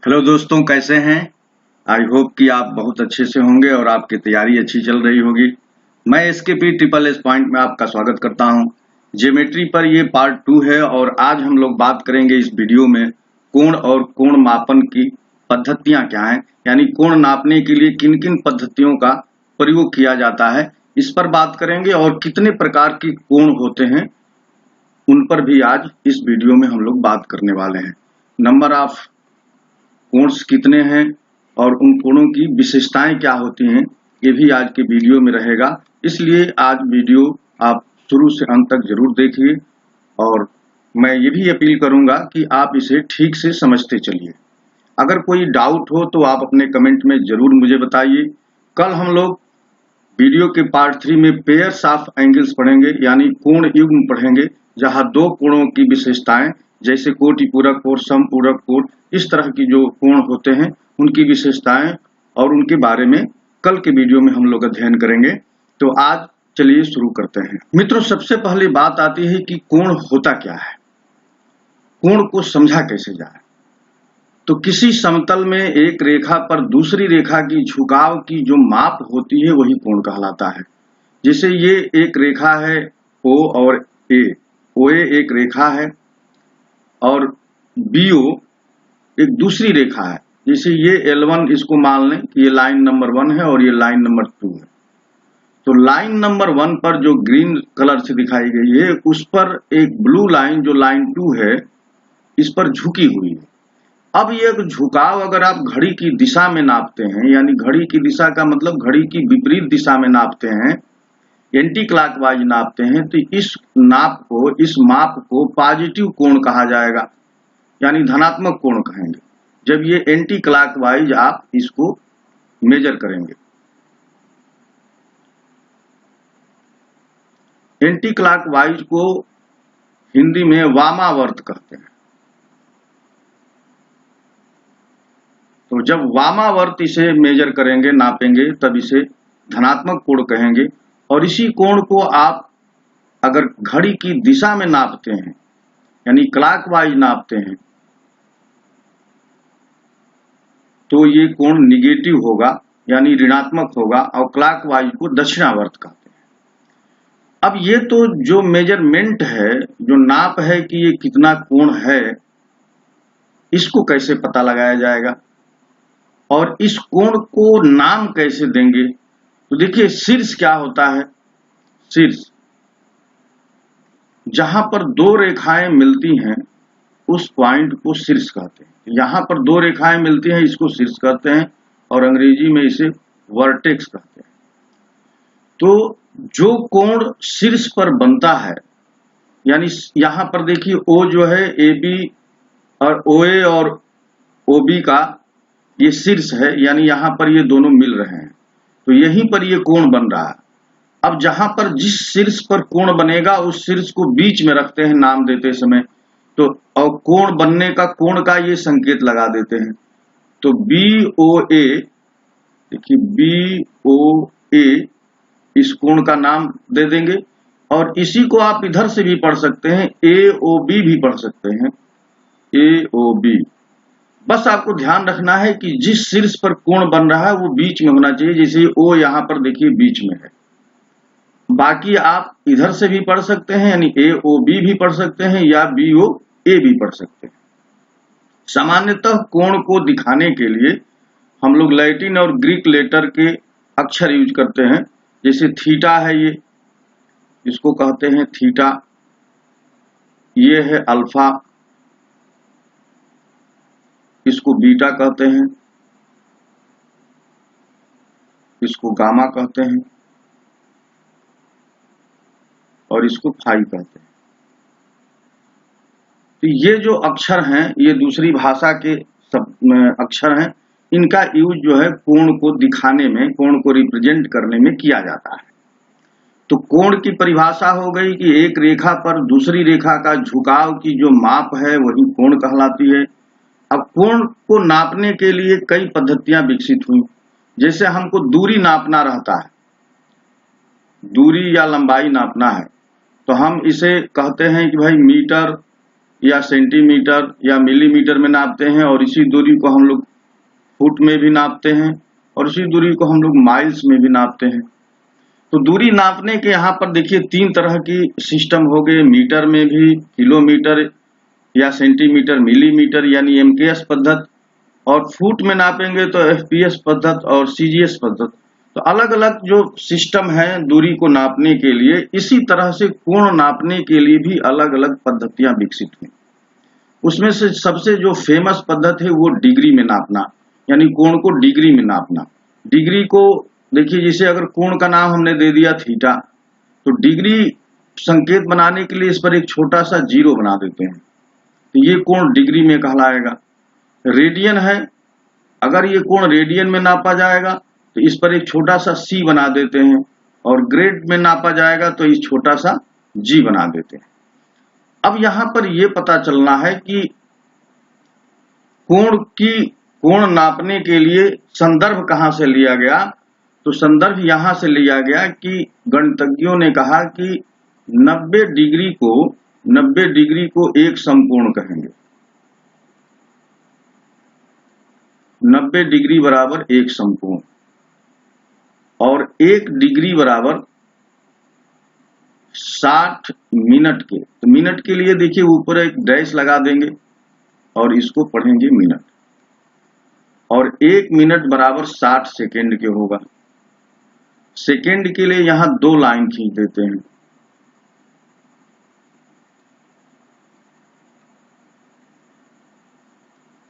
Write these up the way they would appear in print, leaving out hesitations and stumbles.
Hello दोस्तों, कैसे हैं। आई होप कि आप बहुत अच्छे से होंगे और आपकी तैयारी अच्छी चल रही होगी। मैं एसकेपी ट्रिपल एस पॉइंट में आपका स्वागत करता हूं। ज्योमेट्री पर ये पार्ट 2 है और आज हम लोग बात करेंगे इस वीडियो में कोण और कोण मापन की पद्धतियां क्या हैं, यानी कोण नापने के लिए किन किन पद्धतियों का प्रयोग किया जाता है, इस पर बात करेंगे। और कितने प्रकार के कोण होते हैं उन पर भी आज इस वीडियो में हम लोग बात करने वाले हैं। नंबर ऑफ कोण्स कितने हैं और उन कोणों की विशेषताएं क्या होती हैं, ये भी आज के वीडियो में रहेगा। इसलिए आज वीडियो आप शुरू से अंत तक जरूर देखिए और मैं ये भी अपील करूंगा कि आप इसे ठीक से समझते चलिए। अगर कोई डाउट हो तो आप अपने कमेंट में जरूर मुझे बताइए। कल हम लोग वीडियो के पार्ट 3 में पेयर्स ऑफ एंगल्स पढ़ेंगे, यानी कोण युग्म पढ़ेंगे, जहां दो कोणों की विशेषताएं जैसे कोटिपूरक कोण, समपूरक कोण, इस तरह की जो कोण होते हैं उनकी विशेषताएं और उनके बारे में कल के वीडियो में हम लोग अध्ययन करेंगे। तो आज चलिए शुरू करते हैं। मित्रों, सबसे पहली बात आती है कि कोण होता क्या है, कोण को समझा कैसे जाए। तो किसी समतल में एक रेखा पर दूसरी रेखा की झुकाव की जो माप होती है वही कोण कहलाता है। जैसे ये एक रेखा है O और A, OA एक रेखा है और BO एक दूसरी रेखा है। जैसे ये L1, इसको मान लें कि ये लाइन नंबर 1 है और ये लाइन नंबर 2 है। तो लाइन नंबर 1 पर जो ग्रीन कलर से दिखाई गई है उस पर एक ब्लू लाइन जो लाइन 2 है इस पर झुकी हुई है। अब ये झुकाव अगर आप घड़ी की दिशा में नापते हैं, यानी घड़ी की दिशा का मतलब घड़ी की विपरीत दिशा में नापते हैं, एंटी क्लॉकवाइज नापते हैं, तो इस माप को पॉजिटिव कोण कहा जाएगा, यानी धनात्मक कोण कहेंगे जब ये एंटी क्लॉकवाइज आप इसको मेजर करेंगे। एंटी क्लॉकवाइज को हिंदी में वामावर्त कहते हैं। तो जब वामावर्त इसे मेजर करेंगे, नापेंगे, तब इसे धनात्मक कोण कहेंगे। और इसी कोण को आप अगर घड़ी की दिशा में नापते हैं, यानी क्लॉकवाइज नापते हैं, तो ये कोण निगेटिव होगा, यानी ऋणात्मक होगा, और क्लॉकवाइज को दक्षिणावर्त कहते हैं। अब ये तो जो मेजरमेंट है, जो नाप है कि ये कितना कोण है, इसको कैसे पता लगाया जाएगा और इस कोण को नाम कैसे देंगे। तो देखिए, शीर्ष क्या होता है। शीर्ष जहां पर दो रेखाएं मिलती हैं उस पॉइंट को शीर्ष कहते हैं। यहां पर दो रेखाएं मिलती हैं, इसको शीर्ष कहते हैं और अंग्रेजी में इसे वर्टेक्स कहते हैं। तो जो कोण शीर्ष पर बनता है, यानी यहां पर देखिए O जो है AB और OA और OB का ये शीर्ष है, यानी यहां पर ये दोनों मिल रहे हैं, तो यहीं पर ये कोण बन रहा है। अब जहां पर जिस शीर्ष पर कोण बनेगा उस शीर्ष को बीच में रखते हैं नाम देते समय, तो और कोण बनने का, कोण का ये संकेत लगा देते हैं। तो BOA, देखिए BOA इस कोण का नाम दे देंगे। और इसी को आप इधर से भी पढ़ सकते हैं, AOB भी पढ़ सकते हैं, AOB। बस आपको ध्यान रखना है कि जिस शीर्ष पर कोण बन रहा है वो बीच में होना चाहिए। जैसे O यहां पर देखिए बीच में है। बाकी आप इधर से भी पढ़ सकते हैं, यानी AOB भी पढ़ सकते हैं या BOA भी पढ़ सकते हैं। सामान्यतः कोण को दिखाने के लिए हम लोग लैटिन और ग्रीक लेटर के अक्षर यूज करते हैं। जैसे थीटा है, ये इसको कहते हैं थीटा, ये है अल्फा, इसको बीटा कहते हैं, इसको गामा कहते हैं और इसको फाई कहते हैं। तो ये जो अक्षर हैं ये दूसरी भाषा के अक्षर हैं। इनका यूज जो है कोण को दिखाने में, कोण को रिप्रेजेंट करने में किया जाता है। तो कोण की परिभाषा हो गई कि एक रेखा पर दूसरी रेखा का झुकाव की जो माप है वही कोण कहलाती है। अब कोण को नापने के लिए कई पद्धतियां विकसित हुई। जैसे हमको दूरी नापना रहता है, दूरी या लंबाई नापना है, तो हम इसे कहते हैं कि भाई मीटर या सेंटीमीटर या मिलीमीटर में नापते हैं, और इसी दूरी को हम लोग फुट में भी नापते हैं, और इसी दूरी को हम लोग माइल्स में भी नापते हैं। तो दूरी नापने के यहाँ पर देखिए 3 तरह की सिस्टम हो गए, मीटर में भी, किलोमीटर या सेंटीमीटर, मिलीमीटर यानी एमकेएस पद्धति, और फुट में नापेंगे तो एफपीएस पद्धति और सीजीएस पद्धति। तो अलग अलग जो सिस्टम है दूरी को नापने के लिए, इसी तरह से कोण नापने के लिए भी अलग अलग पद्धतियां विकसित हुई। उसमें से सबसे जो फेमस पद्धति है वो डिग्री में नापना, यानी कोण को डिग्री में नापना। डिग्री को देखिए, जैसे अगर कोण का नाम हमने दे दिया थीटा, तो डिग्री संकेत बनाने के लिए इस पर एक छोटा सा 0 बना देते हैं, तो ये कोण डिग्री में कहलाएगा। रेडियन है, अगर ये कोण रेडियन में नापा जाएगा तो इस पर एक छोटा सा c बना देते हैं, और ग्रेड में नापा जाएगा तो इस छोटा सा g बना देते हैं। अब यहां पर यह पता चलना है कि कोण नापने के लिए संदर्भ कहां से लिया गया। तो संदर्भ यहां से लिया गया कि गणितज्ञों ने कहा कि 90 डिग्री को एक समकोण कहेंगे। 90 डिग्री बराबर एक समकोण, और 1 डिग्री बराबर 60 मिनट के। तो मिनट के लिए देखिए ऊपर एक डैश लगा देंगे और इसको पढ़ेंगे मिनट, और 1 मिनट बराबर 60 सेकेंड के होगा। सेकेंड के लिए यहां 2 लाइन खींच देते हैं।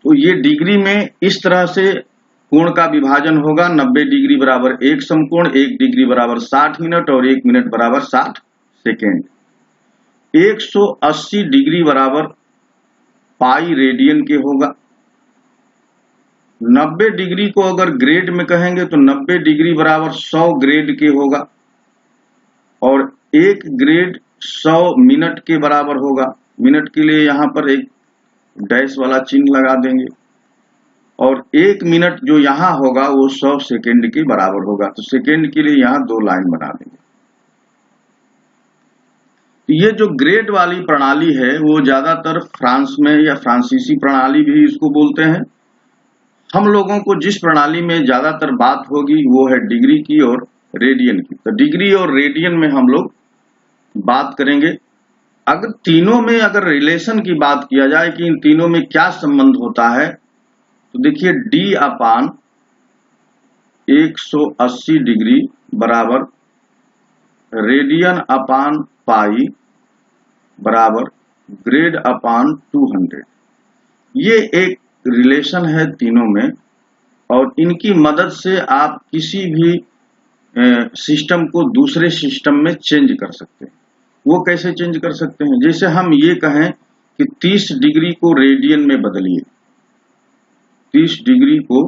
तो ये डिग्री में इस तरह से कोण का विभाजन होगा। 90 डिग्री बराबर एक समकोण, 1 डिग्री बराबर 60 मिनट, और 1 मिनट बराबर 60 सेकेंड। 180 डिग्री बराबर पाई रेडियन के होगा। 90 डिग्री को अगर ग्रेड में कहेंगे तो 90 डिग्री बराबर 100 ग्रेड के होगा, और 1 ग्रेड 100 मिनट के बराबर होगा। मिनट के लिए यहां पर एक डैश वाला चिन्ह लगा देंगे, और 1 मिनट जो यहां होगा वो 100 सेकेंड के बराबर होगा। तो सेकेंड के लिए यहां 2 लाइन बना देंगे। तो ये जो ग्रेड वाली प्रणाली है वो ज्यादातर फ्रांस में, या फ्रांसीसी प्रणाली भी इसको बोलते हैं। हम लोगों को जिस प्रणाली में ज्यादातर बात होगी वो है डिग्री की और रेडियन की। तो डिग्री और रेडियन में हम लोग बात करेंगे। अगर तीनों में अगर रिलेशन की बात किया जाए कि इन तीनों में क्या संबंध होता है, तो देखिए d अपान 180 डिग्री बराबर रेडियन अपान पाई बराबर ग्रेड अपान 200। ये एक रिलेशन है तीनों में, और इनकी मदद से आप किसी भी सिस्टम को दूसरे सिस्टम में चेंज कर सकते हैं। वो कैसे चेंज कर सकते हैं? जैसे हम ये कहें कि 30 डिग्री को रेडियन में बदलिए, 30 डिग्री को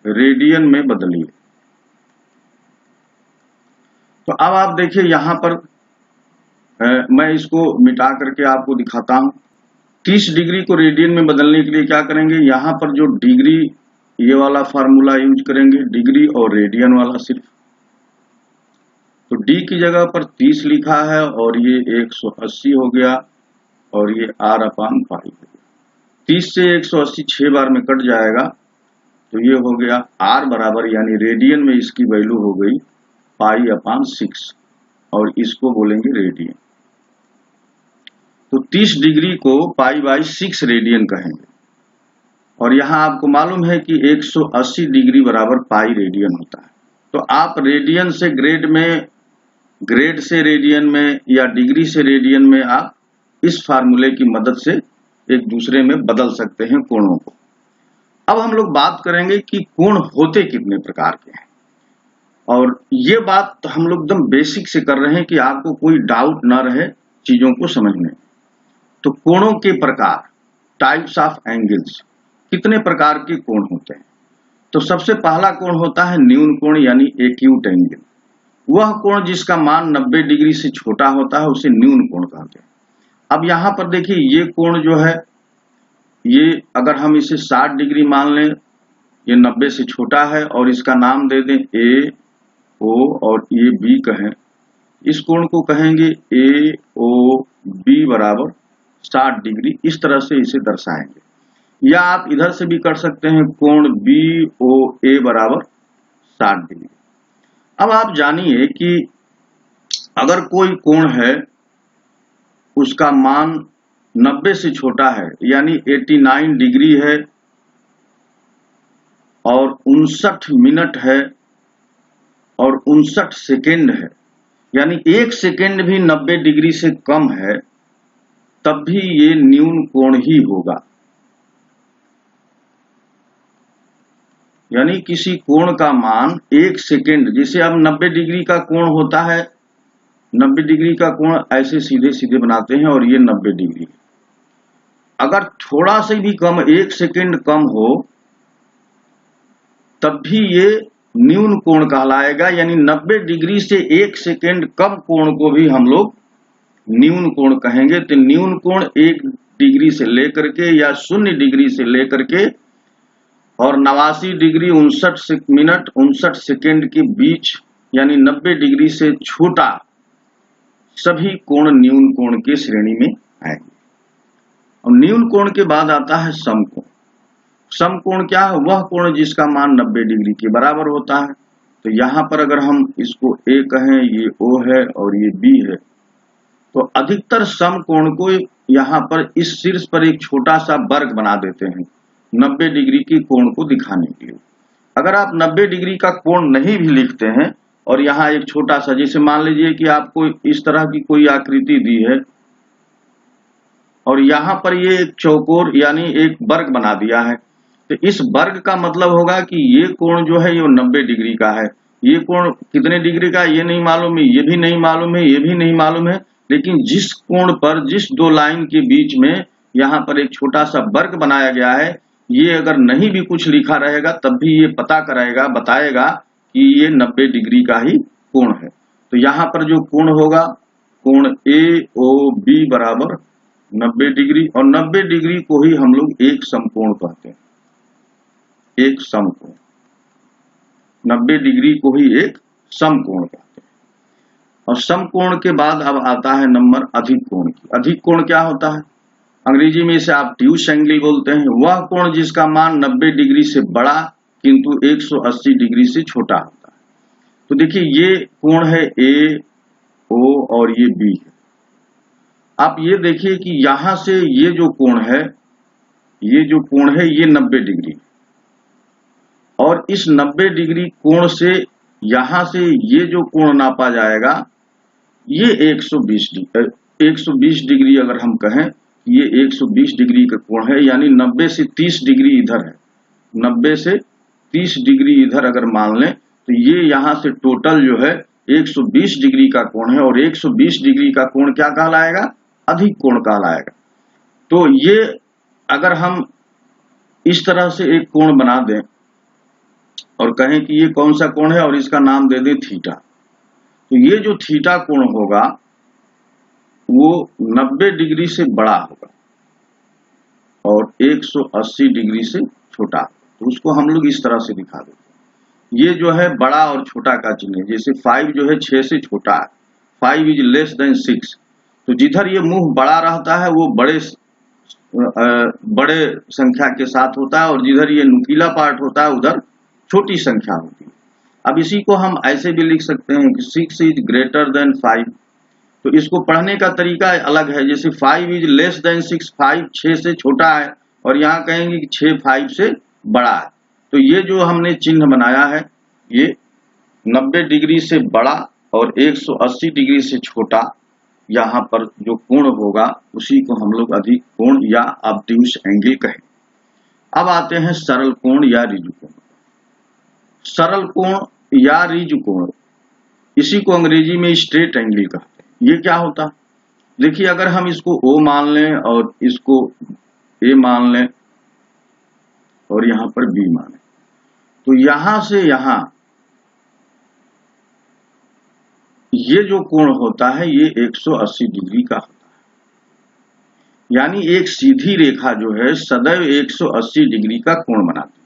रेडियन में बदलिए। तो अब आप देखिए यहां पर मैं इसको मिटा करके आपको दिखाता हूं। 30 डिग्री को रेडियन में बदलने के लिए क्या करेंगे, यहां पर जो डिग्री, ये वाला फार्मूला यूज करेंगे, डिग्री और रेडियन वाला सिर्फ। तो d की जगह पर 30 लिखा है, और ये 180 हो गया, और ये r अपान पाई हो गया। 30 से 180 6 बार में कट जाएगा, तो ये हो गया r बराबर, यानी रेडियन में इसकी वैल्यू हो गई पाई अपान 6, और इसको बोलेंगे रेडियन। तो 30 डिग्री को पाई बाई 6 रेडियन कहेंगे, और यहां आपको मालूम है कि 180 डिग्री बराबर पाई रेडियन होता है। तो आप रेडियन से ग्रेड में, ग्रेड से रेडियन में, या डिग्री से रेडियन में आप इस फार्मूले की मदद से एक दूसरे में बदल सकते हैं कोणों को। अब हम लोग बात करेंगे कि कोण होते कितने प्रकार के हैं, और ये बात हम लोग एकदम बेसिक से कर रहे हैं कि आपको कोई डाउट ना रहे चीजों को समझने। तो कोणों के प्रकार, टाइप्स ऑफ एंगल्स, कितने प्रकार के कोण होते हैं। तो सबसे पहला कोण होता है न्यून कोण, यानी एक्यूट एंगल। वह कोण जिसका मान 90 डिग्री से छोटा होता है उसे न्यून कोण कहते हैं। अब यहां पर देखिए ये कोण जो है, ये अगर हम इसे 60 डिग्री मान लें, ये 90 से छोटा है, और इसका नाम दे दें ए ओ और ये बी कहें, इस कोण को कहेंगे ए ओ बी बराबर 60 डिग्री, इस तरह से इसे दर्शाएंगे। या आप इधर से भी कर सकते हैं, कोण BOA बराबर 60 डिग्री। अब आप जानिए कि अगर कोई कोण है उसका मान 90 से छोटा है, यानी 89 डिग्री है और 59 मिनट है और 59 सेकेंड है, यानी 1 सेकेंड भी 90 डिग्री से कम है, तब भी ये न्यून कोण ही होगा। यानी किसी कोण का मान 1 सेकेंड, जैसे अब 90 डिग्री का कोण होता है, 90 डिग्री का कोण ऐसे सीधे सीधे बनाते हैं और ये 90 डिग्री। अगर थोड़ा से भी कम, 1 सेकेंड कम हो, तब भी ये न्यून कोण कहलाएगा। यानी 90 डिग्री से 1 सेकेंड कम कोण को भी हम लोग न्यून कोण कहेंगे। तो न्यून कोण 1 डिग्री से लेकर के या 0 डिग्री से लेकर के और 89 डिग्री 59 मिनट 59 सेकेंड के बीच, यानी 90 डिग्री से छोटा सभी कोण न्यून कोण के श्रेणी में आएंगे। और न्यून कोण के बाद आता है समकोण। समकोण क्या है? वह कोण जिसका मान 90 डिग्री के बराबर होता है। तो यहां पर अगर हम इसको A कहें, ये O है और ये B है, तो अधिकतर समकोण को यहां पर इस शीर्ष पर एक छोटा सा वर्ग बना देते हैं 90 डिग्री की कोण को दिखाने के लिए। अगर आप 90 डिग्री का कोण नहीं भी लिखते हैं और यहाँ एक छोटा सा, जैसे मान लीजिए कि आपको इस तरह की कोई आकृति दी है और यहाँ पर ये एक चौकोर यानी एक वर्ग बना दिया है, तो इस वर्ग का मतलब होगा कि ये कोण जो है ये 90 डिग्री का है। ये कोण कितने डिग्री का ये नहीं मालूम है, ये भी नहीं मालूम है, ये भी नहीं मालूम है, लेकिन जिस कोण पर, जिस दो लाइन के बीच में यहाँ पर एक छोटा सा वर्ग बनाया गया है, ये अगर नहीं भी कुछ लिखा रहेगा तब भी ये पता कराएगा, बताएगा कि ये 90 डिग्री का ही कोण है। तो यहाँ पर जो कोण होगा, कोण AOB बराबर 90 डिग्री, और 90 डिग्री को ही हम लोग एक समकोण कहते हैं। एक समकोण, 90 डिग्री को ही एक समकोण कहते हैं। और समकोण के बाद अब आता है नंबर अधिक कोण की। अधिक कोण क्या होता है? अंग्रेजी में इसे आप ट्यूस एंगल बोलते हैं। वह कोण जिसका मान 90 डिग्री से बड़ा किंतु 180 डिग्री से छोटा होता है। तो देखिए ये कोण है A, O और ये B है। आप ये देखिए कि यहां से ये जो कोण है, ये जो कोण है ये 90 डिग्री, और इस 90 डिग्री कोण से यहां से ये जो कोण नापा जाएगा ये 120 डिग्री अगर हम कहें, ये 120 डिग्री का कोण है। यानी 90 से 30 डिग्री इधर है, 90 से 30 डिग्री इधर अगर मान लें, तो ये यहां से टोटल जो है 120 डिग्री का कोण है। और 120 डिग्री का कोण क्या कहलाएगा? अधिक कोण कहलाएगा। तो ये अगर हम इस तरह से एक कोण बना दें और कहें कि ये कौन सा कोण है और इसका नाम दे दें थीटा, तो ये जो थीटा कोण होगा वो 90 डिग्री से बड़ा होगा और 180 डिग्री से छोटा। तो उसको हम लोग इस तरह से दिखा देते हैं। ये जो है बड़ा और छोटा का चिन्ह है। जैसे 5 जो है 6 से छोटा है, 5 इज लेस देन 6। तो जिधर ये मुंह बड़ा रहता है वो बड़े संख्या के साथ होता है, और जिधर ये नुकीला पार्ट होता है उधर छोटी संख्या होती है। अब इसी को हम ऐसे भी लिख सकते हैं कि 6 इज ग्रेटर देन 5। तो इसको पढ़ने का तरीका अलग है। जैसे 5 इज लेस देन 6, 5 6 से छोटा है, और यहाँ कहेंगे कि 6 5 से बड़ा है। तो ये जो हमने चिन्ह बनाया है, ये 90 डिग्री से बड़ा और 180 डिग्री से छोटा, यहाँ पर जो कोण होगा उसी को हम लोग अधिक कोण या ऑब्ट्यूस एंगल कहें। अब आते हैं सरल कोण या ऋजु कोण। सरल कोण या ऋजु कोण, इसी को अंग्रेजी में स्ट्रेट एंगल कहते हैं। ये क्या होता है? देखिए, अगर हम इसको O मान लें और इसको A मान लें और यहां पर B माने, तो यहां से यहां ये जो कोण होता है ये 180 डिग्री का होता है। यानी एक सीधी रेखा जो है सदैव 180 डिग्री का कोण बनाती है।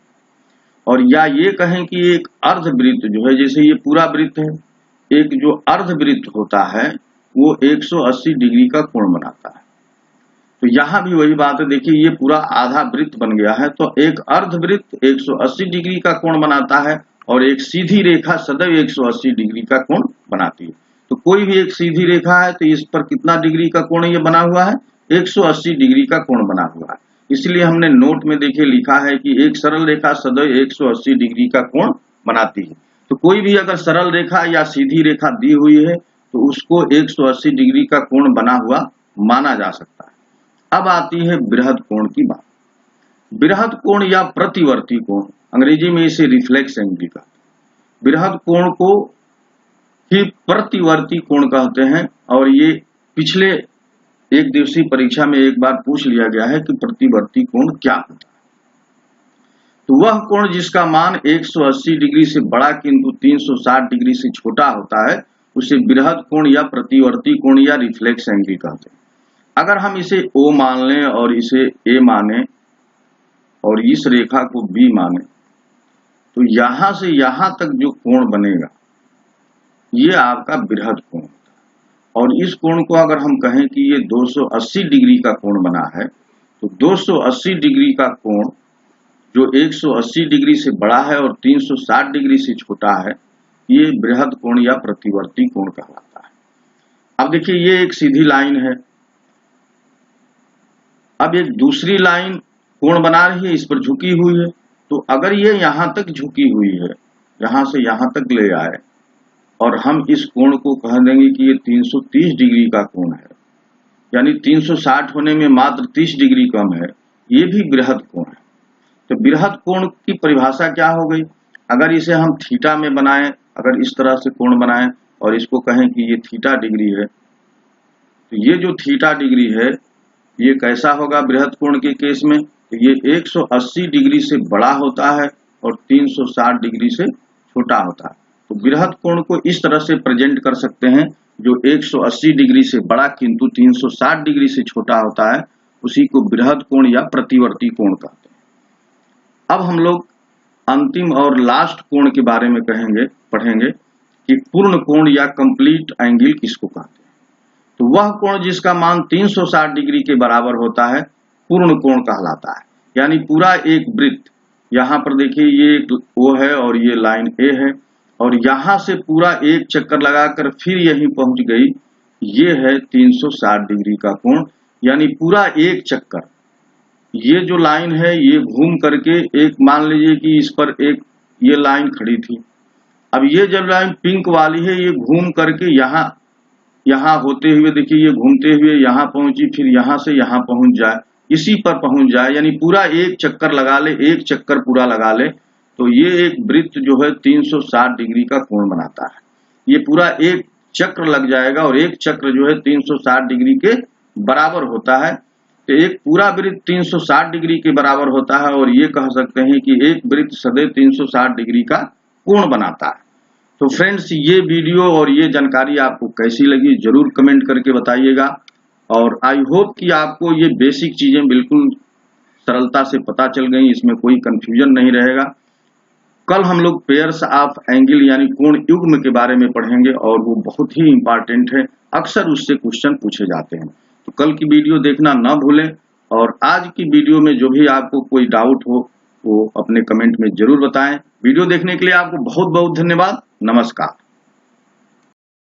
और या ये कहें कि एक अर्धवृत्त जो है, जैसे ये पूरा वृत्त है, एक जो अर्धवृत्त होता है वो 180 डिग्री का कोण बनाता है। तो यहाँ भी वही बात है, देखिए ये पूरा आधा वृत्त बन गया है। तो एक अर्धवृत्त 180 डिग्री का कोण बनाता है और एक सीधी रेखा सदैव 180 डिग्री का कोण बनाती है। तो कोई भी एक सीधी रेखा है तो इस पर कितना डिग्री का कोण ये बना हुआ है, 180 डिग्री का कोण बना हुआ है। इसलिए हमने नोट में देखिए लिखा है कि एक सरल रेखा सदैव 180 डिग्री का कोण बनाती है। तो कोई भी अगर सरल रेखा या सीधी रेखा दी हुई है तो उसको 180 डिग्री का कोण बना हुआ माना जा सकता है। अब आती है बृहद कोण की बात। बृहद कोण या प्रतिवर्ती कोण, अंग्रेजी में इसे रिफ्लेक्स एंगल कहते हैं। बृहद कोण को ही प्रतिवर्ती कोण कहते हैं और ये पिछले एक दिवसीय परीक्षा में एक बार पूछ लिया गया है कि प्रतिवर्ती कोण क्या होता है। तो वह कोण जिसका मान 180 डिग्री से बड़ा किंतु 360 डिग्री से छोटा होता है उसे बृहद कोण या प्रतिवर्ती कोण या रिफ्लेक्स एंगल कहते हैं। अगर हम इसे O मान लें और इसे A माने और इस रेखा को B माने तो यहां से यहां तक जो कोण बनेगा ये आपका बृहद कोण होता है। और इस कोण को अगर हम कहें कि ये 280 डिग्री का कोण बना है तो 280 डिग्री का कोण जो 180 डिग्री से बड़ा है और 360 डिग्री से छोटा है ये बृहद कोण या प्रतिवर्ती कोण कहलाता है। अब देखिए ये एक सीधी लाइन है, अब एक दूसरी लाइन कोण बना रही है, इस पर झुकी हुई है। तो अगर ये यहां तक झुकी हुई है, यहां से यहां तक ले आए और हम इस कोण को कह देंगे कि ये 330 डिग्री का कोण है, यानी 360 होने में मात्र 30 डिग्री कम है, ये भी बृहद कोण है। तो बृहद कोण की परिभाषा क्या हो गई, अगर इसे हम थीटा में बनाएं, अगर इस तरह से कोण बनाएं और इसको कहें कि ये थीटा डिग्री है, तो ये जो थीटा डिग्री है ये कैसा होगा बृहद कोण के केस में, तो ये 180 डिग्री से बड़ा होता है और 360 डिग्री से छोटा होता है। तो बृहद कोण को इस तरह से प्रेजेंट कर सकते हैं, जो 180 डिग्री से बड़ा किंतु 360 डिग्री से छोटा होता है उसी को बृहद कोण या प्रतिवर्ती कोण कहते हैं। अब हम लोग अंतिम और लास्ट कोण के बारे में पढ़ेंगे कि पूर्ण कोण या कंप्लीट एंगल किसको कहते हैं। तो वह कोण जिसका मान 360 डिग्री के बराबर होता है पूर्ण कोण कहलाता है। यानी पूरा एक वृत्त, यहाँ पर देखिए ये O है और ये लाइन A है और यहां से पूरा एक चक्कर लगाकर फिर यहीं पहुंच गई, ये है 360 डिग्री का कोण। यानी पूरा एक चक्कर, ये जो लाइन है ये घूम करके एक, मान लीजिए कि इस पर एक ये लाइन खड़ी थी, अब ये जब लाइन पिंक वाली है ये घूम करके यहाँ होते हुए देखिए ये घूमते हुए यहाँ पहुंची, फिर यहाँ से यहाँ पहुंच जाए, इसी पर पहुंच जाए, यानी पूरा एक चक्कर लगा ले, एक चक्कर पूरा लगा ले, तो ये एक वृत्त जो है 360 डिग्री का कोण बनाता है। ये पूरा एक चक्र लग जाएगा और एक चक्र जो है 360 डिग्री के बराबर होता है। तो एक पूरा वृत्त 360 डिग्री के बराबर होता है और ये कह सकते हैं कि एक वृत्त सदैव 360 डिग्री का कोण बनाता है। तो फ्रेंड्स ये वीडियो और ये जानकारी आपको कैसी लगी जरूर कमेंट करके बताइएगा और आई होप कि आपको ये बेसिक चीजें बिल्कुल सरलता से पता चल गई, इसमें कोई कंफ्यूजन नहीं रहेगा। कल हम लोग पेयर्स ऑफ एंगल यानी कोण युग्म के बारे में पढ़ेंगे और वो बहुत ही इंपॉर्टेंट है, अक्सर उससे क्वेश्चन पूछे जाते हैं। तो कल की वीडियो देखना ना भूलें और आज की वीडियो में जो भी आपको कोई डाउट हो वो अपने कमेंट में जरूर बताएं। वीडियो देखने के लिए आपको बहुत बहुत धन्यवाद। नमस्कार।